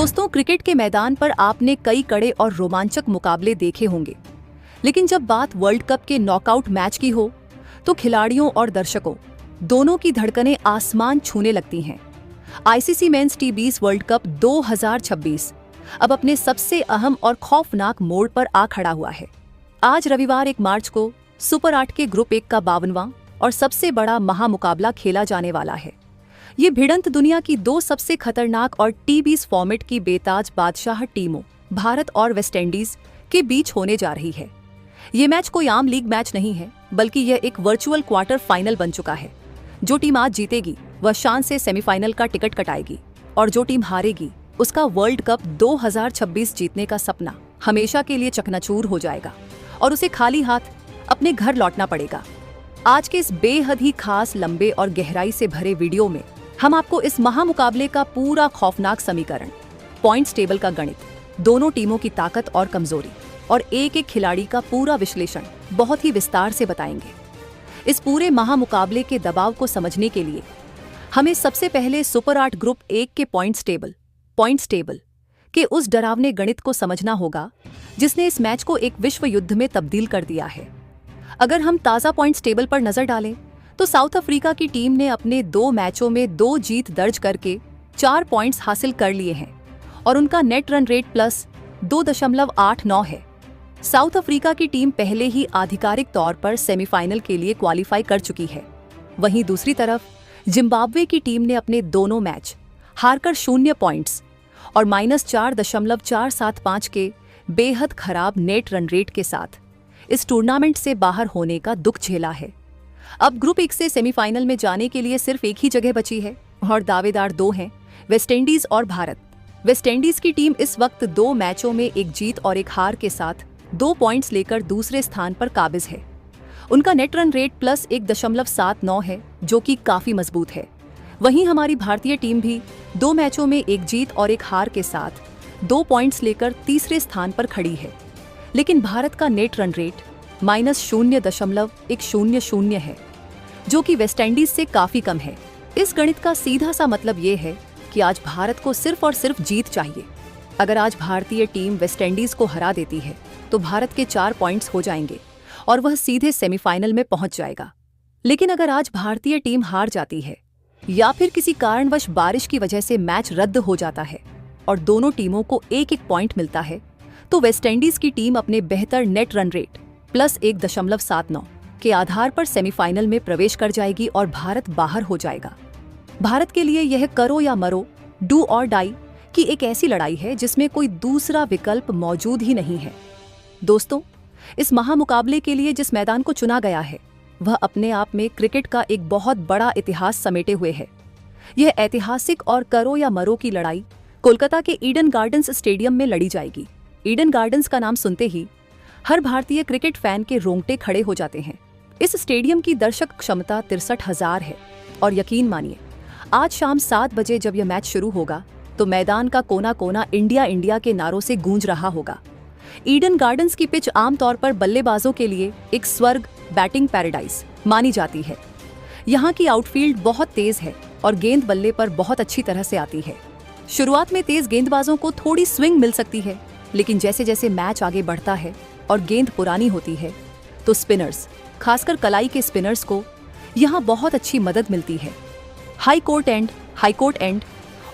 दोस्तों, क्रिकेट के मैदान पर आपने कई कड़े और रोमांचक मुकाबले देखे होंगे, लेकिन जब बात वर्ल्ड कप के नॉकआउट मैच की हो तो खिलाड़ियों और दर्शकों दोनों की धड़कनें आसमान छूने लगती हैं। आईसीसी मेंस टी20 वर्ल्ड कप 2026 अब अपने सबसे अहम और खौफनाक मोड़ पर आ खड़ा हुआ है। आज रविवार 1 मार्च को सुपर 8 के ग्रुप 1 का 52वां और सबसे बड़ा महामुकाबला खेला जाने वाला है। ये भिड़ंत दुनिया की 2 सबसे खतरनाक और टी20 फॉर्मेट की बेताज बादशाह टीमों भारत और वेस्टइंडीज के बीच होने जा रही है। ये मैच कोई आम लीग मैच नहीं है, बल्कि यह एक वर्चुअल क्वार्टर फाइनल बन चुका है। जो टीम आज जीतेगी वह शान से सेमीफाइनल का टिकट कटाएगी और जो टीम हारेगी उसका वर्ल्ड कप 2026 जीतने का सपना हमेशा के लिए चकनाचूर हो जाएगा और उसे खाली हाथ अपने घर लौटना पड़ेगा। आज के इस बेहद ही खास, लंबे और गहराई से भरे वीडियो में हम आपको इस महामुकाबले का पूरा खौफनाक समीकरण, पॉइंट्स टेबल का गणित, दोनों टीमों की ताकत और कमजोरी और एक एक खिलाड़ी का पूरा विश्लेषण बहुत ही विस्तार से बताएंगे। इस पूरे महामुकाबले के दबाव को समझने के लिए हमें सबसे पहले सुपर 8 ग्रुप 1 के पॉइंट्स टेबल के उस डरावने गणित को समझना होगा जिसने इस मैच को एक विश्व युद्ध में तब्दील कर दिया है। अगर हम ताज़ा पॉइंट्स टेबल पर नजर डालें तो साउथ अफ्रीका की टीम ने अपने 2 मैचों में 2 जीत दर्ज करके 4 पॉइंट्स हासिल कर लिए हैं और उनका नेट रन रेट प्लस 2.89 है। साउथ अफ्रीका की टीम पहले ही आधिकारिक तौर पर सेमीफाइनल के लिए क्वालिफाई कर चुकी है। वहीं दूसरी तरफ जिम्बाब्वे की टीम ने अपने दोनों मैच हारकर 0 पॉइंट्स और -4.475 के बेहद खराब नेट रन रेट के साथ इस टूर्नामेंट से बाहर होने का दुख झेला है। अब ग्रुप 1 से सेमीफाइनल में जाने के लिए सिर्फ एक ही जगह बची है और दावेदार 2 हैं, वेस्टइंडीज और भारत। वेस्टइंडीज की टीम इस वक्त 2 मैचों में 1 जीत और 1 हार के साथ 2 पॉइंट्स लेकर दूसरे स्थान पर काबिज है। उनका नेट रन रेट प्लस 1.79 है, जो कि काफी मजबूत है। वहीं हमारी भारतीय टीम भी 2 मैचों में 1 जीत और 1 हार के साथ 2 पॉइंट्स लेकर तीसरे स्थान पर खड़ी है। लेकिन भारत का नेट रन रेट -0.100 है, जो कि वेस्टइंडीज से काफी कम है। इस गणित का सीधा सा मतलब ये है कि आज भारत को सिर्फ और सिर्फ जीत चाहिए। अगर आज भारतीय टीम वेस्टइंडीज को हरा देती है तो भारत के 4 पॉइंट्स हो जाएंगे और वह सीधे सेमीफाइनल में पहुंच जाएगा। लेकिन अगर आज भारतीय टीम हार जाती है या फिर किसी कारणवश बारिश की वजह से मैच रद्द हो जाता है और दोनों टीमों को 1-1 पॉइंट मिलता है तो वेस्टइंडीज की टीम अपने बेहतर नेट रन रेट प्लस 1.79 के आधार पर सेमीफाइनल में प्रवेश कर जाएगी और भारत बाहर हो जाएगा। भारत के लिए यह करो या मरो, डू और डाई की एक ऐसी लड़ाई है जिसमें कोई दूसरा विकल्प मौजूद ही नहीं है। दोस्तों, इस महामुकाबले के लिए जिस मैदान को चुना गया है वह अपने आप में क्रिकेट का एक बहुत बड़ा इतिहास समेटे हुए है। यह ऐतिहासिक और करो या मरो की लड़ाई कोलकाता के ईडन गार्डन्स स्टेडियम में लड़ी जाएगी। ईडन गार्डन्स का नाम सुनते ही हर भारतीय क्रिकेट फैन के रोंगटे खड़े हो जाते हैं। इस स्टेडियम की दर्शक क्षमता 63,000 है और यकीन मानिए, आज शाम 7 बजे जब यह मैच शुरू होगा तो मैदान का कोना कोना इंडिया इंडिया के नारों से गूंज रहा होगा। ईडन गार्डन्स की पिच आमतौर पर बल्लेबाजों के लिए एक स्वर्ग, बैटिंग पैराडाइज मानी जाती है। यहाँ की आउटफील्ड बहुत तेज है और गेंद बल्ले पर बहुत अच्छी तरह से आती है। शुरुआत में तेज गेंदबाजों को थोड़ी स्विंग मिल सकती है, लेकिन जैसे जैसे मैच आगे बढ़ता है और गेंद पुरानी होती है तो स्पिनर्स, खासकर कलाई के स्पिनर्स को यहाँ बहुत अच्छी मदद मिलती है। हाई कोर्ट एंड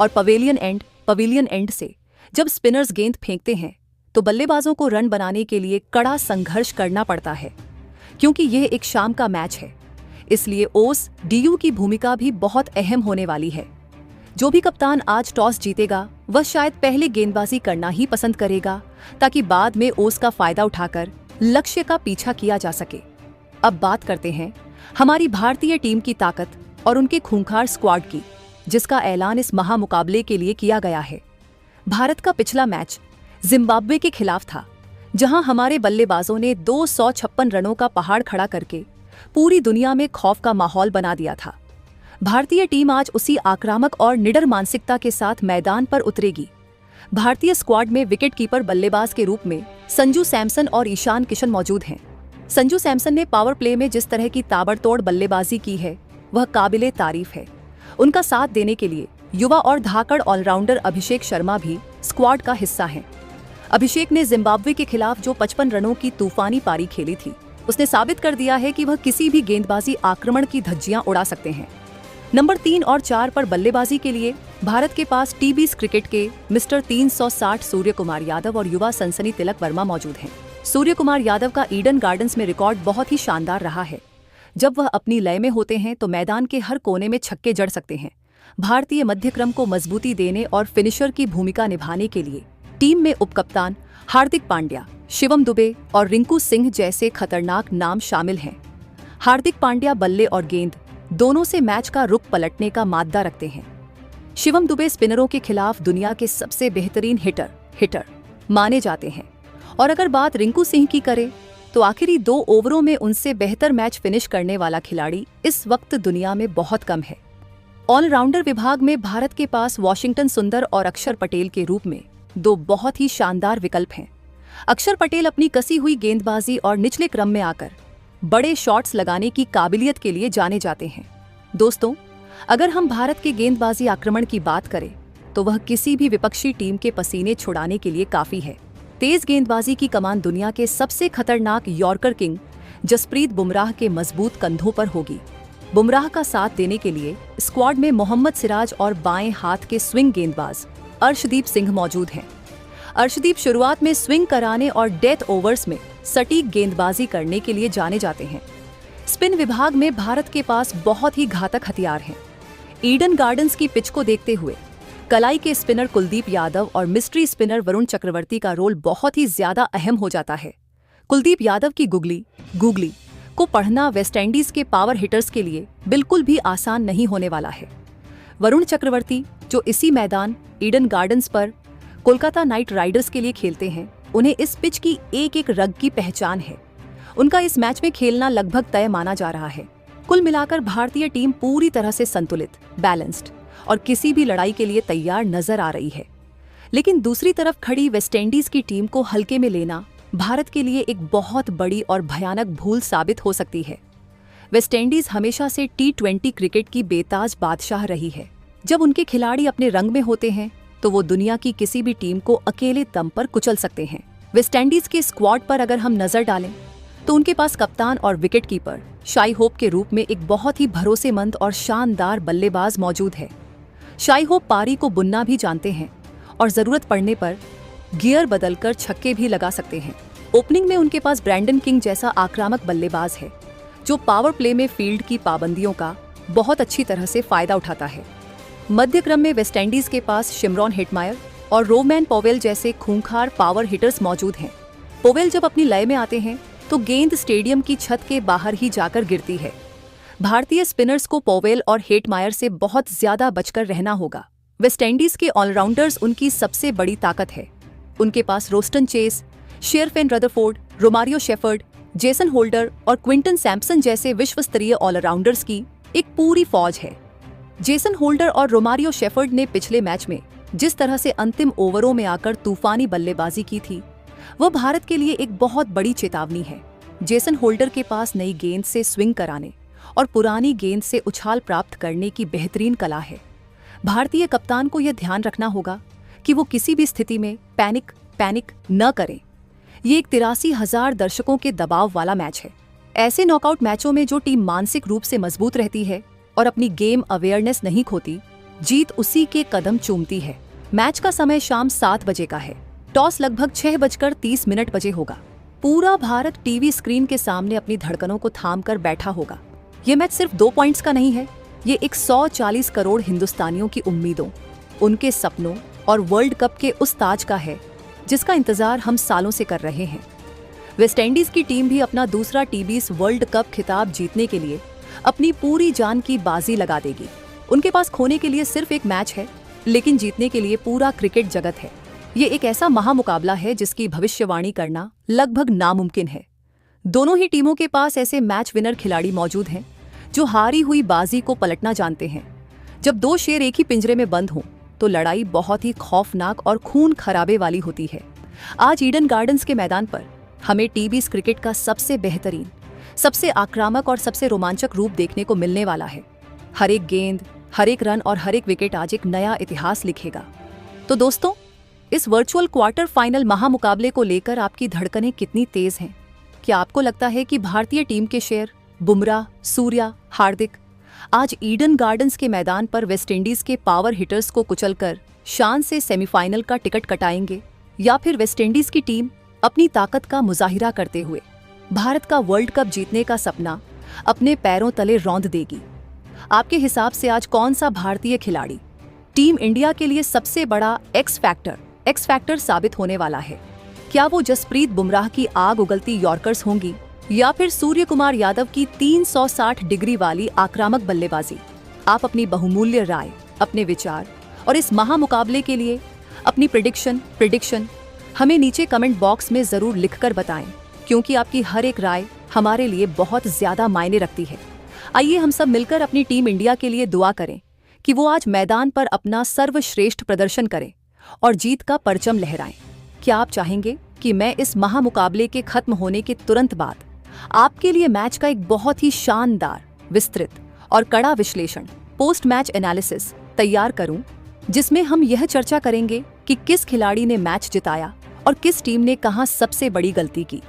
और पवेलियन एंड से जब स्पिनर्स गेंद फेंकते हैं तो बल्लेबाजों को रन बनाने के लिए कड़ा संघर्ष करना पड़ता है। क्योंकि यह एक शाम का मैच है, इसलिए ओस डीयू की भूमिका भी बहुत अहम होने वाली है। जो भी कप्तान आज टॉस जीतेगा वह शायद पहले गेंदबाजी करना ही पसंद करेगा ताकि बाद में ओस का फायदा उठाकर लक्ष्य का पीछा किया जा सके। अब बात करते हैं हमारी भारतीय टीम की ताकत और उनके खूंखार स्क्वाड की, जिसका ऐलान इस महामुकाबले के लिए किया गया है। भारत का पिछला मैच जिम्बाब्वे के खिलाफ था, जहां हमारे बल्लेबाजों ने 256 रनों का पहाड़ खड़ा करके पूरी दुनिया में खौफ का माहौल बना दिया था। भारतीय टीम आज उसी आक्रामक और निडर मानसिकता के साथ मैदान पर उतरेगी। भारतीय स्क्वाड में विकेटकीपर बल्लेबाज के रूप में संजू सैमसन और ईशान किशन मौजूद हैं। संजू सैमसन ने पावर प्ले में जिस तरह की ताबड़तोड़ बल्लेबाजी की है वह काबिले तारीफ है। उनका साथ देने के लिए युवा और धाकड़ ऑलराउंडर अभिषेक शर्मा भी स्क्वाड का हिस्सा हैं। अभिषेक ने जिम्बाब्वे के खिलाफ जो 55 रनों की तूफानी पारी खेली थी, उसने साबित कर दिया है कि वह किसी भी गेंदबाजी आक्रमण की धज्जियां उड़ा सकते हैं। नंबर 3 और 4 पर बल्लेबाजी के लिए भारत के पास टीबीज क्रिकेट के मिस्टर 360 सूर्य कुमार यादव और युवा सनसनी तिलक वर्मा मौजूद हैं। सूर्य कुमार यादव का ईडन गार्डन्स में रिकॉर्ड बहुत ही शानदार रहा है। जब वह अपनी लय में होते हैं तो मैदान के हर कोने में छक्के जड़ सकते हैं। भारतीय मध्यक्रम को मजबूती देने और फिनिशर की भूमिका निभाने के लिए टीम में उपकप्तान हार्दिक पांड्या, शिवम दुबे और रिंकू सिंह जैसे खतरनाक नाम शामिल हैं। हार्दिक पांड्या बल्ले और गेंद दोनों से मैच का रुख पलटने का माद्दा रखते हैं। शिवम दुबे स्पिनरों के खिलाफ दुनिया के सबसे बेहतरीन हिटर माने जाते हैं। और अगर बात रिंकू सिंह की करें तो आखिरी 2 ओवरों में उनसे बेहतर मैच फिनिश करने वाला खिलाड़ी इस वक्त दुनिया में बहुत कम है। ऑलराउंडर विभाग में भारत के पास वॉशिंगटन सुंदर और अक्षर पटेल के रूप में 2 बहुत ही शानदार विकल्प हैं। अक्षर पटेल अपनी कसी हुई गेंदबाजी और निचले क्रम में आकर बड़े शॉट्स लगाने की काबिलियत के लिए जाने जाते हैं। दोस्तों, अगर हम भारत के गेंदबाजी आक्रमण की बात करें तो वह किसी भी विपक्षी टीम के पसीने छुड़ाने के लिए काफी है। तेज गेंदबाजी की कमान दुनिया के सबसे खतरनाक यॉर्कर किंग जसप्रीत बुमराह के मजबूत कंधों पर होगी। बुमराह का साथ देने के लिए स्क्वाड में मोहम्मद सिराज और बाएं हाथ के स्विंग गेंदबाज अर्शदीप सिंह मौजूद हैं। अर्शदीप शुरुआत में स्विंग कराने और डेथ ओवर्स में सटीक गेंदबाजी करने के लिए जाने जाते हैं। स्पिन विभाग में भारत के पास बहुत ही घातक हथियार हैं। ईडन गार्डन्स की पिच को देखते हुए कलाई के स्पिनर कुलदीप यादव और मिस्ट्री स्पिनर वरुण चक्रवर्ती का रोल बहुत ही ज्यादा अहम हो जाता है। कुलदीप यादव की गूगली को पढ़ना वेस्टइंडीज के पावर हिटर्स के लिए बिल्कुल भी आसान नहीं होने वाला है। वरुण चक्रवर्ती, जो इसी मैदान ईडन गार्डन्स पर कोलकाता नाइट राइडर्स के लिए खेलते हैं, उन्हें इस पिच की एक रग की पहचान है। उनका इस मैच में खेलना लगभग तय माना जा रहा है। कुल मिलाकर भारतीय टीम पूरी तरह से संतुलित, बैलेंस्ड और किसी भी लड़ाई के लिए तैयार नजर आ रही है। लेकिन दूसरी तरफ खड़ी वेस्टइंडीज की टीम को हल्के में लेना भारत के लिए एक बहुत बड़ी और भयानक भूल साबित हो सकती है। वेस्टइंडीज हमेशा से T20 क्रिकेट की बेताज बादशाह रही है। जब उनके खिलाड़ी अपने रंग में होते हैं तो वो दुनिया की किसी भी टीम को अकेले दम पर कुचल सकते हैं। वेस्टइंडीज के स्क्वाड पर अगर हम नजर डालें तो उनके पास कप्तान और विकेट कीपर शाई होप के रूप में एक बहुत ही भरोसेमंद और शानदार बल्लेबाज मौजूद है। शाई होप पारी को बुनना भी जानते हैं और जरूरत पड़ने पर गियर बदलकर छक्के भी लगा सकते हैं। ओपनिंग में उनके पास ब्रैंडन किंग जैसा आक्रामक बल्लेबाज है, जो पावर प्ले में फील्ड की पाबंदियों का बहुत अच्छी तरह से फायदा उठाता है। मध्य क्रम में वेस्टइंडीज के पास शिमरॉन हेटमायर और रोमैन पोवेल जैसे खूंखार पावर हिटर्स मौजूद हैं। पोवेल जब अपनी लय में आते हैं तो गेंद स्टेडियम की छत के बाहर ही जाकर गिरती है। भारतीय स्पिनर्स को पोवेल और हेटमायर से बहुत ज्यादा बचकर रहना होगा। वेस्टइंडीज के ऑलराउंडर्स उनकी सबसे बड़ी ताकत है। उनके पास Roston Chase, Sherfane Rutherford, Romario Shepherd, Jason Holder और क्विंटन सैम्पसन जैसे विश्वस्तरीय ऑलराउंडर्स की एक पूरी फौज है। जेसन होल्डर और रोमारियो शेफर्ड ने पिछले मैच में जिस तरह से अंतिम ओवरों में आकर तूफानी बल्लेबाजी की थी, वह भारत के लिए एक बहुत बड़ी चेतावनी है। जेसन होल्डर के पास नई गेंद से स्विंग कराने और पुरानी गेंद से उछाल प्राप्त करने की बेहतरीन कला है। भारतीय कप्तान को यह ध्यान रखना होगा कि वो किसी भी स्थिति में पैनिक न करें। ये एक 83,000 दर्शकों के दबाव वाला मैच है। ऐसे नॉकआउट मैचों में जो टीम मानसिक रूप से मजबूत रहती है और अपनी गेम अवेयरनेस नहीं खोती, जीत उसी के कदम चूमती है। मैच का समय शाम 7 बजे का है। टॉस लगभग 6:30 बजे होगा। पूरा भारत टीवी स्क्रीन के सामने अपनी धड़कनों को थाम कर बैठा होगा। ये मैच सिर्फ 2 पॉइंट्स का नहीं है, ये 140 करोड़ हिंदुस्तानियों की उम्मीदों, उनके सपनों और वर्ल्ड कप के उस ताज का है जिसका इंतजार हम सालों से कर रहे हैं। वेस्टइंडीज की टीम भी अपना दूसरा टी20 वर्ल्ड कप खिताब जीतने के लिए अपनी पूरी जान की बाजी लगा देगी। उनके पास खोने के लिए सिर्फ एक मैच है, लेकिन जीतने के लिए पूरा क्रिकेट जगत है। ये एक ऐसा महामुकाबला है जिसकी भविष्यवाणी करना लगभग नामुमकिन है। दोनों ही टीमों के पास ऐसे मैच विनर खिलाड़ी मौजूद हैं जो हारी हुई बाजी को पलटना जानते हैं। जब 2 शेर एक ही पिंजरे में बंद हों तो लड़ाई बहुत ही खौफनाक और खून खराबे वाली होती है। आज ईडन गार्डन्स के मैदान पर हमें टी20 क्रिकेट का सबसे बेहतरीन, सबसे आक्रामक और सबसे रोमांचक रूप देखने को मिलने वाला है। हर एक गेंद, हर एक रन और हर एक विकेट आज एक नया इतिहास लिखेगा। तो दोस्तों, इस वर्चुअल क्वार्टर फाइनल महामुकाबले को लेकर आपकी धड़कनें कितनी तेज हैं? क्या आपको लगता है कि भारतीय टीम के शेर बुमराह, सूर्या, हार्दिक आज ईडन गार्डन्स के मैदान पर वेस्टइंडीज के पावर हिटर्स को कुचलकर शान से सेमीफाइनल का टिकट कटाएंगे, या फिर वेस्टइंडीज की टीम अपनी ताकत का मुजाहिरा करते हुए भारत का वर्ल्ड कप जीतने का सपना अपने पैरों तले रौंद देगी? आपके हिसाब से आज कौन सा भारतीय खिलाड़ी टीम इंडिया के लिए सबसे बड़ा एक्स फैक्टर साबित होने वाला है? क्या वो जसप्रीत बुमराह की आग उगलती यॉर्कर्स होंगी, या फिर सूर्य कुमार यादव की 360 डिग्री वाली आक्रामक बल्लेबाजी? आप अपनी बहुमूल्य राय, अपने विचार और इस महामुकाबले के लिए अपनी प्रिडिक्शन हमें नीचे कमेंट बॉक्स में जरूर लिखकर बताएं, क्योंकि आपकी हर एक राय हमारे लिए बहुत ज्यादा मायने रखती है। आइए हम सब मिलकर अपनी टीम इंडिया के लिए दुआ करें कि वो आज मैदान पर अपना सर्वश्रेष्ठ प्रदर्शन करें और जीत का परचम लहराएं। क्या आप चाहेंगे कि मैं इस महामुकाबले के खत्म होने के तुरंत बाद आपके लिए मैच का एक बहुत ही शानदार, विस्तृत और कड़ा विश्लेषण, पोस्ट मैच एनालिसिस तैयार करूं, जिसमें हम यह चर्चा करेंगे कि किस खिलाड़ी ने मैच जिताया और किस टीम ने कहां सबसे बड़ी गलती की?